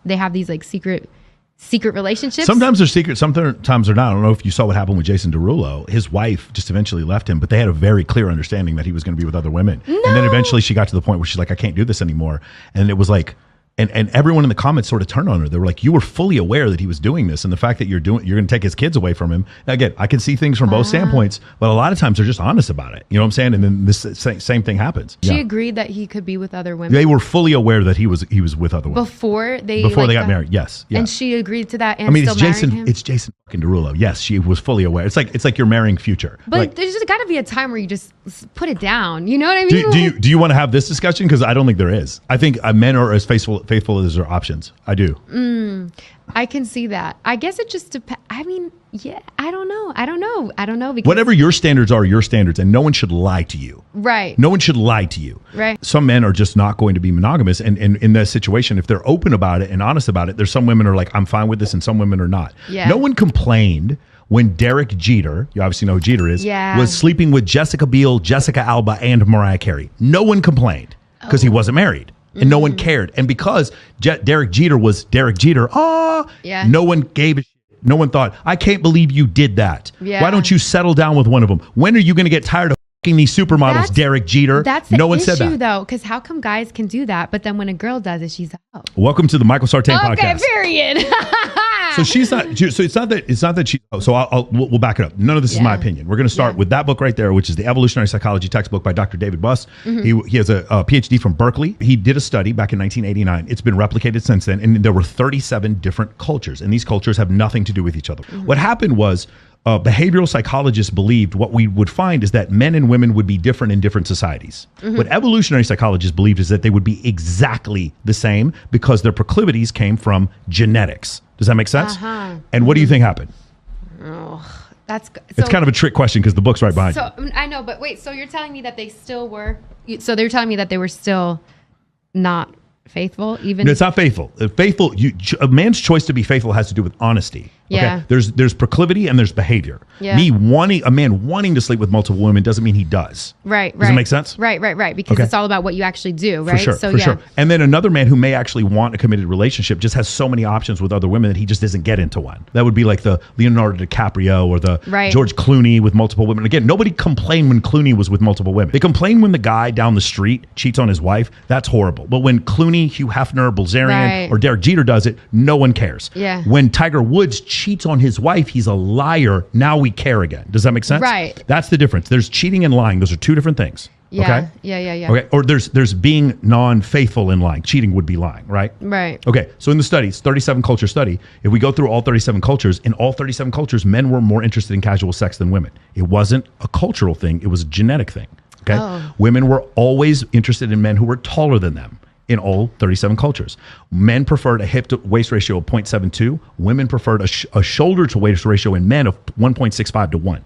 they have these like secret relationships. Sometimes they're secret, sometimes they're not. I don't know if you saw what happened with Jason Derulo. His wife just eventually left him, but they had a very clear understanding that he was going to be with other women. No. And then eventually she got to the point where she's like, I can't do this anymore. And it was like, and everyone in the comments sort of turned on her. They were like, you were fully aware that he was doing this, and the fact that you're going to take his kids away from him. Now, again, I can see things from both standpoints, but a lot of times they're just honest about it. You know what I'm saying? And then this same thing happens. She agreed that he could be with other women. They were fully aware that he was with other women before they got married. Yes, and she agreed to that. And it's Jason fucking Derulo. Yes, she was fully aware. It's like you're marrying future. But like, there's just got to be a time where you just put it down. You know what I mean? Do you want to have this discussion? Because I don't think there is. I think men are as faithful as their options. I do. I can see that. I guess it just depends. I mean, yeah, I don't know. Because whatever your standards are, your standards, and no one should lie to you. Right. No one should lie to you. Right. Some men are just not going to be monogamous. And in that situation, if they're open about it and honest about it, there's some women are like, I'm fine with this, and some women are not. Yeah. No one complained when Derek Jeter, you obviously know who Jeter is, was sleeping with Jessica Biel, Jessica Alba, and Mariah Carey. No one complained because he wasn't married. And no one cared. And because Derek Jeter was Derek Jeter, no one gave a shit. No one thought, I can't believe you did that. Yeah. Why don't you settle down with one of them? When are you going to get tired of fucking these supermodels, Derek Jeter? That's the issue, though, because how come guys can do that, but then when a girl does it, she's out? Welcome to the Michael Sartain podcast. Okay, period. So she's not. So it's not that she. So we'll back it up. None of this is my opinion. We're going to start with that book right there, which is the Evolutionary Psychology textbook by Dr. David Buss. Mm-hmm. He has a PhD from Berkeley. He did a study back in 1989. It's been replicated since then, and there were 37 different cultures, and these cultures have nothing to do with each other. Mm-hmm. What happened was, behavioral psychologists believed what we would find is that men and women would be different in different societies. Mm-hmm. What evolutionary psychologists believed is that they would be exactly the same because their proclivities came from genetics. Does that make sense? And what do you think happened? Oh, it's kind of a trick question because the book's right behind you. I know, but wait, so you're telling me that they still were, so they're telling me that they were still not faithful, even? No, it's not faithful. A man's choice to be faithful has to do with honesty. Yeah. Okay? There's proclivity and there's behavior. Yeah. A man wanting to sleep with multiple women doesn't mean he does. Right. Does it make sense? Right. Because it's all about what you actually do, right? For sure. And then another man who may actually want a committed relationship just has so many options with other women that he just doesn't get into one. That would be like the Leonardo DiCaprio or the George Clooney with multiple women. Again, nobody complained when Clooney was with multiple women. They complain when the guy down the street cheats on his wife. That's horrible. But when Clooney, Hugh Hefner, Bilzerian, or Derek Jeter does it, no one cares. Yeah. When Tiger Woods cheats on his wife, he's a liar. Now we care again. Does that make sense? Right. That's the difference. There's cheating and lying. Those are two different things. Yeah. Okay? Yeah. Okay. Or there's being non-faithful in lying. Cheating would be lying, right? Right. Okay. So in the studies, 37 culture study, if we go through all 37 cultures, in all 37 cultures, men were more interested in casual sex than women. It wasn't a cultural thing. It was a genetic thing. Okay. Oh. Women were always interested in men who were taller than them. In all 37 cultures, men preferred a hip to waist ratio of 0.72. Women preferred a shoulder to waist ratio in men of 1.65 to 1.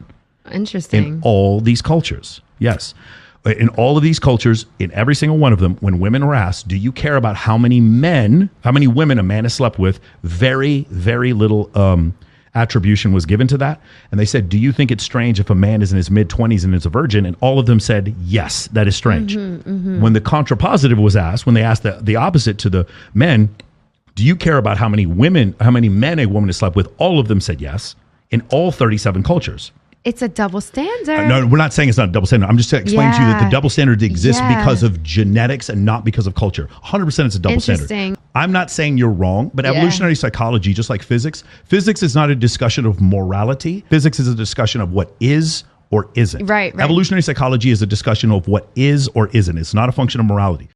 Interesting. In all these cultures, yes. In all of these cultures, in every single one of them, when women were asked, do you care about how many women a man has slept with, very, very little attribution was given to that. And they said, do you think it's strange if a man is in his mid-20s and is a virgin? And all of them said, yes, that is strange. When the contrapositive was asked, when they asked the opposite to the men, do you care about how many men a woman has slept with? All of them said yes, in all 37 cultures. It's a double standard. No, we're not saying it's not a double standard. I'm just explaining to you that the double standard exists because of genetics and not because of culture. 100% it's a double standard. I'm not saying you're wrong, but evolutionary psychology, just like physics is not a discussion of morality. Physics is a discussion of what is or isn't. Right. Evolutionary psychology is a discussion of what is or isn't. It's not a function of morality.